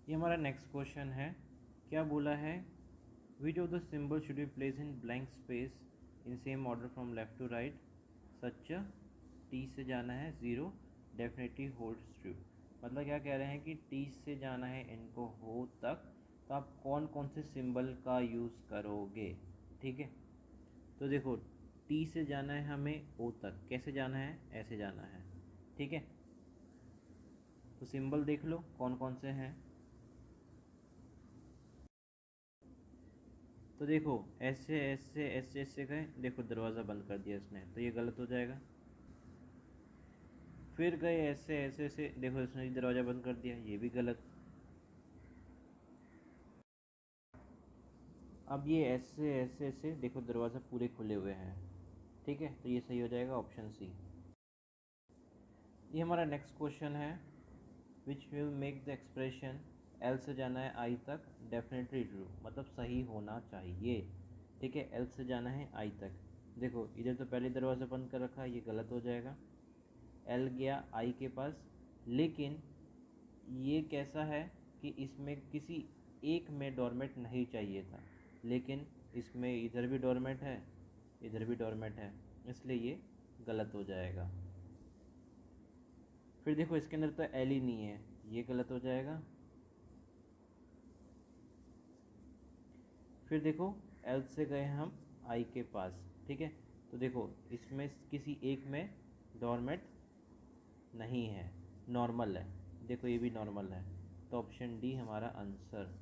ये हमारा next question है। क्या बोला है, which of the symbol should be place in blank space in same order from left to right such T से जाना है 0 डेफिनेटली होल्ड्स ट्रू। मतलब क्या कह रहे हैं कि टी से जाना है इनको हो तक, तो आप कौन कौन से सिंबल का यूज़ करोगे। ठीक है, तो देखो टी से जाना है हमें ओ तक, कैसे जाना है, ऐसे जाना है। ठीक है, तो सिंबल देख लो कौन कौन से हैं। तो देखो ऐसे ऐसे ऐसे ऐसे गए, देखो दरवाज़ा बंद कर दिया इसने, तो ये गलत हो जाएगा। फिर गए ऐसे ऐसे ऐसे, देखो इसने दरवाज़ा बंद कर दिया, ये भी गलत। अब ये ऐसे ऐसे ऐसे, देखो दरवाज़ा पूरे खुले हुए हैं। ठीक है, तो ये सही हो जाएगा ऑप्शन सी। ये हमारा नेक्स्ट क्वेश्चन है, which will make the expression L से जाना है आई तक डेफिनेटली ट्रू, मतलब सही होना चाहिए। ठीक है, एल से जाना है आई तक, देखो इधर तो पहले दरवाज़ा बंद कर रखा है, ये गलत हो जाएगा। एल गया आई के पास, लेकिन ये कैसा है कि इसमें किसी एक में डोरमेट नहीं चाहिए था, लेकिन इसमें इधर भी डोरमेट है, इधर भी डोरमेट है, इसलिए ये गलत हो जाएगा। फिर देखो इसके अंदर तो एल ही नहीं है, ये गलत हो जाएगा। फिर देखो एल से गए हम आई के पास। ठीक है, तो देखो इसमें किसी एक में डोरमेट नहीं है, नॉर्मल है, देखो ये भी नॉर्मल है, तो ऑप्शन डी हमारा आंसर।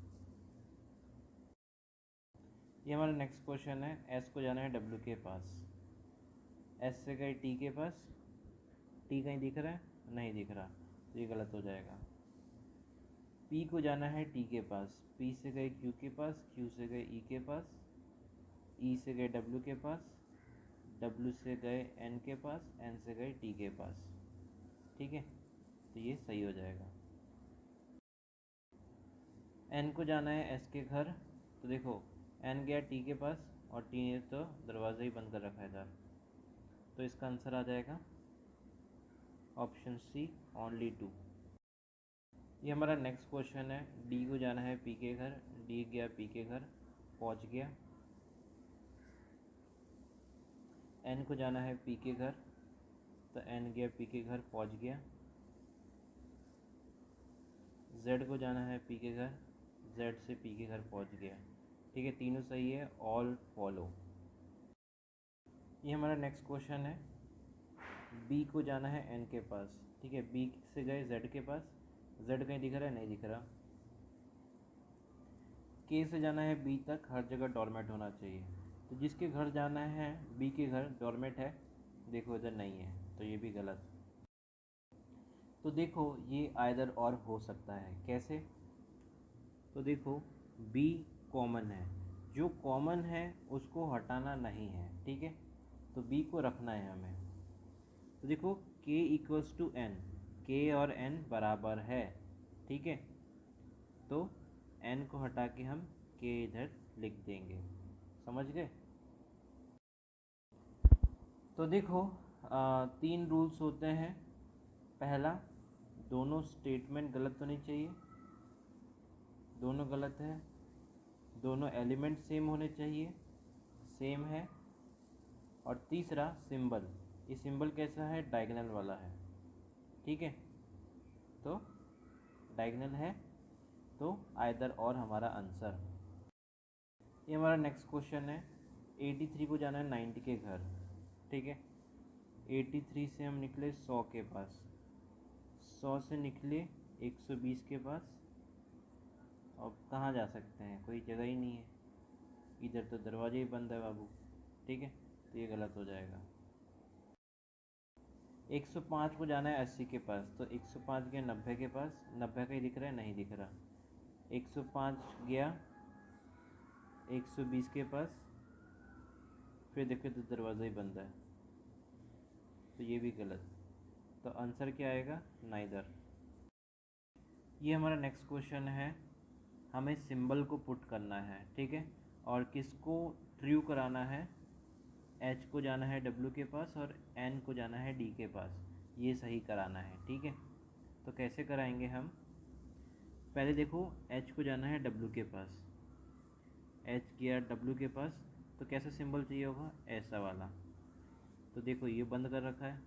ये हमारा नेक्स्ट क्वेश्चन है, एस को जाना है डब्ल्यू के पास, एस से गए टी के पास, टी कहीं दिख रहा है, नहीं दिख रहा, तो ये गलत हो जाएगा। पी को जाना है टी के पास, पी से गए क्यू के पास, क्यू से गए ई के पास, ई से गए डब्ल्यू के पास, डब्ल्यू से गए एन के पास, एन से गए टी के पास। ठीक है, तो ये सही हो जाएगा। एन को जाना है एस के घर, तो देखो एन गया टी के पास और टी ने तो दरवाज़ा ही बंद कर रखा है इधर, तो इसका आंसर आ जाएगा ऑप्शन सी ओनली 2। ये हमारा नेक्स्ट क्वेश्चन है, डी को जाना है पी के घर, डी गया पी के घर, पहुंच गया। एन को जाना है पी के घर, तो एन गया पी के घर, पहुंच गया। जेड को जाना है पी के घर, जेड से पी के घर पहुंच गया। ठीक है, तीनों सही है, ऑल फॉलो। ये हमारा नेक्स्ट क्वेश्चन है, बी को जाना है एन के पास। ठीक है, बी से गए जेड के पास, जेड कहीं दिख रहा है, नहीं दिख रहा। के से जाना है बी तक, हर जगह डोरमेट होना चाहिए, तो जिसके घर जाना है बी के घर डोरमेट है, देखो इधर नहीं है, तो ये भी गलत। तो देखो ये आइदर और हो सकता है, कैसे, तो देखो बी कॉमन है, जो कॉमन है उसको हटाना नहीं है। ठीक है, तो बी को रखना है हमें। तो देखो k इक्वल्स टू एन, के और एन बराबर है। ठीक है, तो एन को हटा के हम के इधर लिख देंगे, समझ गए। तो देखो तीन रूल्स होते हैं। पहला, दोनों स्टेटमेंट गलत होनी चाहिए, दोनों गलत है। दोनों एलिमेंट सेम होने चाहिए, सेम है। और तीसरा सिंबल, ये सिंबल कैसा है, डायगोनल वाला है। ठीक है, तो डायगोनल है, तो आइदर और हमारा आंसर। ये हमारा नेक्स्ट क्वेश्चन है, 83 को जाना है 90 के घर। ठीक है, 83 से हम निकले 100 के पास, 100 से निकले 120 के पास, अब कहाँ जा सकते हैं, कोई जगह ही नहीं है, इधर तो दरवाजे ही बंद है बाबू। ठीक है, तो ये गलत हो जाएगा। 105 को जाना है 80 के पास, तो 105 गया 90 के पास, 90 का ही दिख रहा है, नहीं दिख रहा। 105 गया 120 के पास, फिर देखे तो दरवाज़ा ही बंद है, तो ये भी गलत। तो आंसर क्या आएगा, नाइदर। ये हमारा नेक्स्ट क्वेश्चन है, हमें सिंबल को पुट करना है। ठीक है, और किसको ट्रू कराना है, एच को जाना है डब्ल्यू के पास और एन को जाना है डी के पास, ये सही कराना है। ठीक है, तो कैसे कराएंगे हम, पहले देखो एच को जाना है डब्ल्यू के पास, एच गया डब्ल्यू के पास, तो कैसा सिंबल चाहिए होगा, ऐसा वाला। तो देखो ये बंद कर रखा है,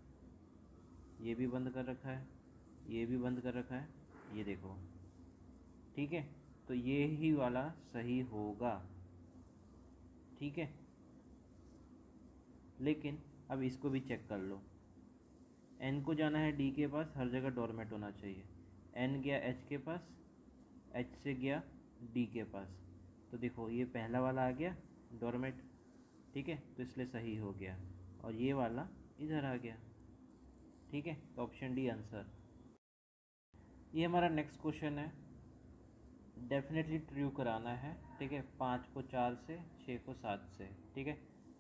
ये भी बंद कर रखा है, ये भी बंद कर रखा है, ये देखो, ठीक है। तो ये ही वाला सही होगा, ठीक है। लेकिन अब इसको भी चेक कर लो, एन को जाना है डी के पास, हर जगह डोरमेट होना चाहिए। एन गया एच के पास, एच से गया डी के पास, तो देखो ये पहला वाला आ गया डोरमेट, ठीक है, तो इसलिए सही हो गया। और ये वाला इधर आ गया, ठीक है, तो ऑप्शन डी आंसर। ये हमारा नेक्स्ट क्वेश्चन है, डेफिनेटली ट्रू कराना है, ठीक है। 5 को 4 से, 6 को 7 से, ठीक है।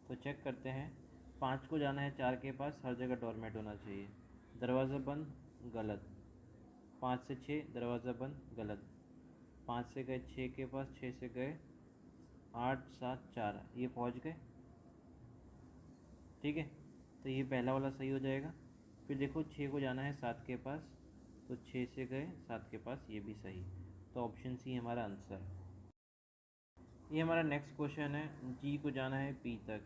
तो चेक करते हैं, 5 को जाना है 4 के पास, हर जगह डोरमेट होना चाहिए, दरवाज़ा बंद, गलत। 5 से 6 दरवाज़ा बंद, गलत। 5 से गए 6 के पास, 6 से गए 8 7 4, ये पहुंच गए, ठीक है। तो ये पहला वाला सही हो जाएगा। फिर देखो 6 को जाना है 7 के पास, तो 6 से गए 7 के पास, ये भी सही। तो ऑप्शन सी हमारा आंसर। ये हमारा नेक्स्ट क्वेश्चन है, जी को जाना है पी तक,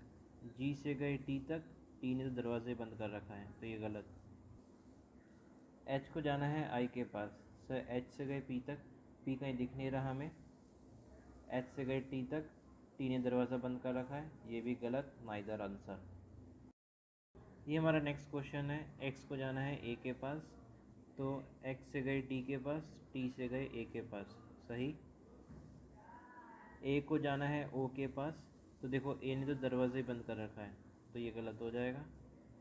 जी से गए टी तक, टी ने तो दरवाजे बंद कर रखा है, तो ये गलत। एच को जाना है आई के पास, सर एच से गए पी तक, पी कहीं दिख नहीं रहा हमें। एच से गए टी तक, टी ने दरवाज़ा बंद कर रखा है, ये भी गलत, नाइदर आंसर। ये हमारा नेक्स्ट क्वेश्चन है, एक्स को जाना है ए के पास, तो एक्स से गए टी के पास, टी से गए ए के पास, सही। ए को जाना है ओ के पास, तो देखो ए ने तो दरवाज़ा ही बंद कर रखा है, तो ये गलत हो जाएगा,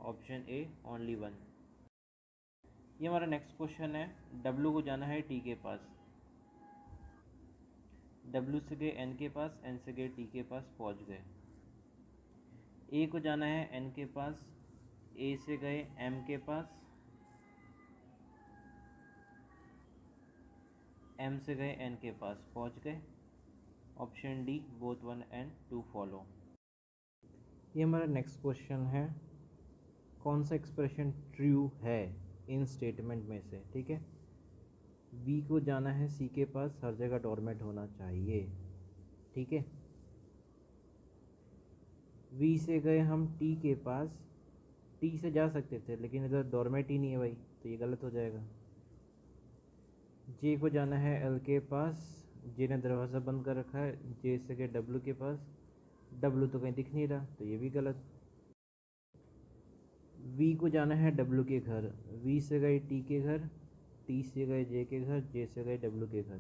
ऑप्शन ए ओनली वन। ये हमारा नेक्स्ट क्वेश्चन है, डब्लू को जाना है टी के पास, डब्लू से गए एन के पास, एन से गए टी के पास, पहुंच गए। ए को जाना है एन के पास, ए से गए एम के पास, एम से गए एन के पास, पहुंच गए, option D both 1 and 2 follow. ये हमारा नेक्स्ट क्वेश्चन है, कौन सा एक्सप्रेशन ट्रू है इन स्टेटमेंट में से, ठीक है। बी को जाना है सी के पास, हर जगह डोरमेट होना चाहिए, ठीक है। वी से गए हम टी के पास, टी से जा सकते थे लेकिन इधर डोरमेट ही नहीं है भाई, तो ये गलत हो जाएगा। जे को जाना है एल के पास, जे ने दरवाज़ा बंद कर रखा है, जे से गए डब्ल्यू के पास, डब्ल्यू तो कहीं दिख नहीं रहा, तो ये भी गलत। वी को जाना है डब्ल्यू के घर, वी से गए टी के घर, टी से गए जे के घर, जे से गए डब्ल्यू के घर,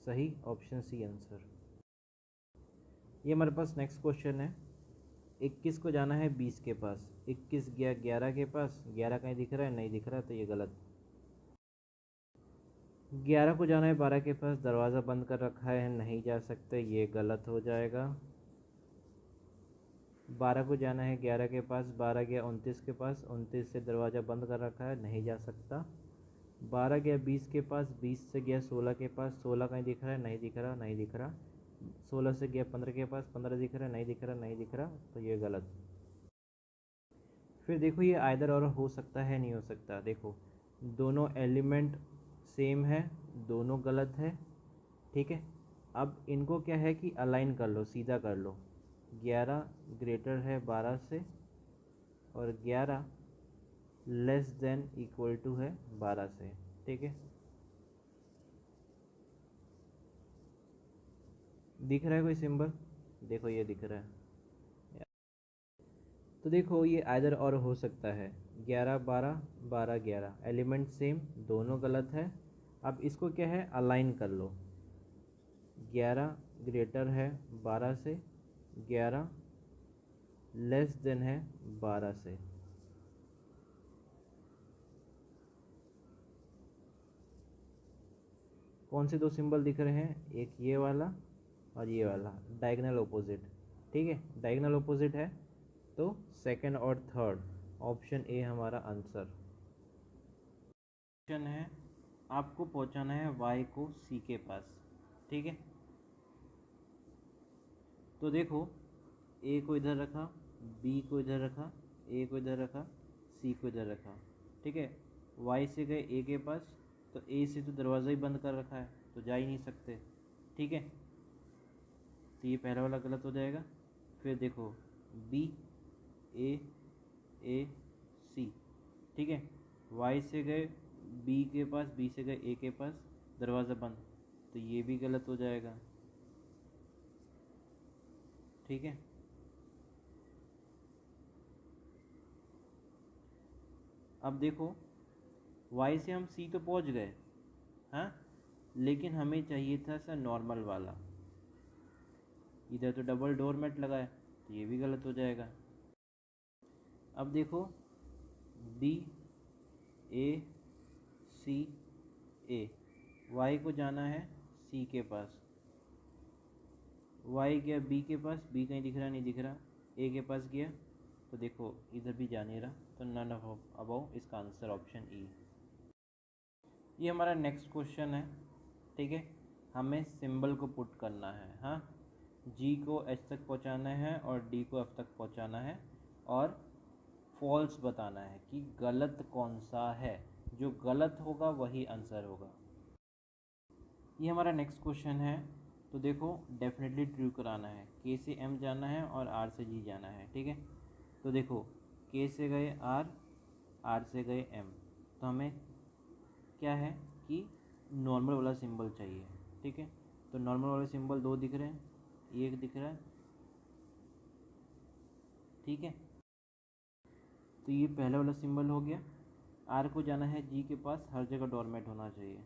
सही, ऑप्शन सी आंसर। ये हमारे पास नेक्स्ट क्वेश्चन है, 21 को जाना है 20 के पास, 21 गया 11 के पास, 11 कहीं दिख रहा है, नहीं दिख रहा, तो ये गलत। 11 को जाना है 12 के पास, दरवाज़ा बंद कर रखा है, नहीं जा सकते, ये गलत हो जाएगा। 12 को जाना है 11 के पास, 12 गया 29 के पास, 29 से दरवाज़ा बंद कर रखा है, नहीं जा सकता। 12 गया 20 के पास, 20 से गया 16 के पास, 16 कहीं दिख रहा है, नहीं दिख रहा, नहीं दिख रहा। 16 से गया 15 के पास, 15 दिख रहा है, नहीं दिख रहा, नहीं दिख रहा, तो ये गलत। फिर देखो ये आइदर और हो सकता है, नहीं हो सकता, देखो दोनों एलिमेंट सेम है, दोनों गलत है, ठीक है। अब इनको क्या है कि अलाइन कर लो, सीधा कर लो। 11 ग्रेटर है 12 से, और 11 लेस देन इक्वल टू है 12 से, ठीक है। दिख रहा है कोई सिंबल, देखो ये दिख रहा है, तो देखो ये आइदर और हो सकता है, 11 12 12 11 एलिमेंट सेम, दोनों गलत है। अब इसको क्या है, अलाइन कर लो। 11 ग्रेटर है 12 से, 11 लेस देन है 12 से, कौन से दो सिंबल दिख रहे हैं, एक ये वाला और ये वाला, डायगोनल ऑपोजिट, ठीक है, डायगोनल ऑपोजिट है, तो सेकंड और थर्ड, ऑप्शन ए हमारा आंसर। क्वेश्चन है, आपको पहुंचाना है y को c के पास, ठीक है। तो देखो a को इधर रखा, b को इधर रखा, a को इधर रखा, c को इधर रखा, ठीक है। y से गए a के पास, तो ए से तो दरवाज़ा ही बंद कर रखा है, तो जा ही नहीं सकते। ठीक है, तो ये पहला वाला गलत हो जाएगा। फिर देखो बी ए सी, ठीक है, वाई से गए बी के पास, बी से गए ए के पास, दरवाज़ा बंद, तो ये भी गलत हो जाएगा। ठीक है, अब देखो वाई से हम सी तो पहुंच गए, हाँ, लेकिन हमें चाहिए था सर नॉर्मल वाला, इधर तो डबल डोर मैट लगा है, तो ये भी गलत हो जाएगा। अब देखो बी ए सी ए, वाई को जाना है सी के पास, वाई गया बी के पास, बी कहीं दिख रहा नहीं दिख रहा, ए के पास गया, तो देखो इधर भी जा नहीं रहा, तो नन ऑफ अबव, इसका आंसर ऑप्शन ई। ये हमारा नेक्स्ट क्वेश्चन है। ठीक है, हमें सिंबल को पुट करना है, हाँ, जी को एच तक पहुंचाना है और डी को एफ तक पहुंचाना है, और फॉल्स बताना है कि गलत कौन सा है, जो गलत होगा वही आंसर होगा। ये हमारा नेक्स्ट क्वेश्चन है। तो देखो डेफिनेटली ट्रू कराना है, के से एम जाना है और आर से जी जाना है। ठीक है, तो देखो के से गए आर से गए एम, तो हमें क्या है कि नॉर्मल वाला सिंबल चाहिए। ठीक है, तो नॉर्मल वाले सिंबल दो दिख रहे हैं, एक दिख रहा है। ठीक है, तो ये पहला वाला सिंबल हो गया। आर को जाना है जी के पास, हर जगह डोरमेट होना चाहिए।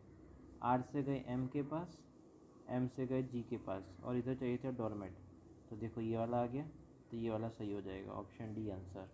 आर से गए एम के पास, एम से गए जी के पास, और इधर चाहिए था डोरमेट, तो देखो ये वाला आ गया, तो ये वाला सही हो जाएगा, ऑप्शन डी आंसर।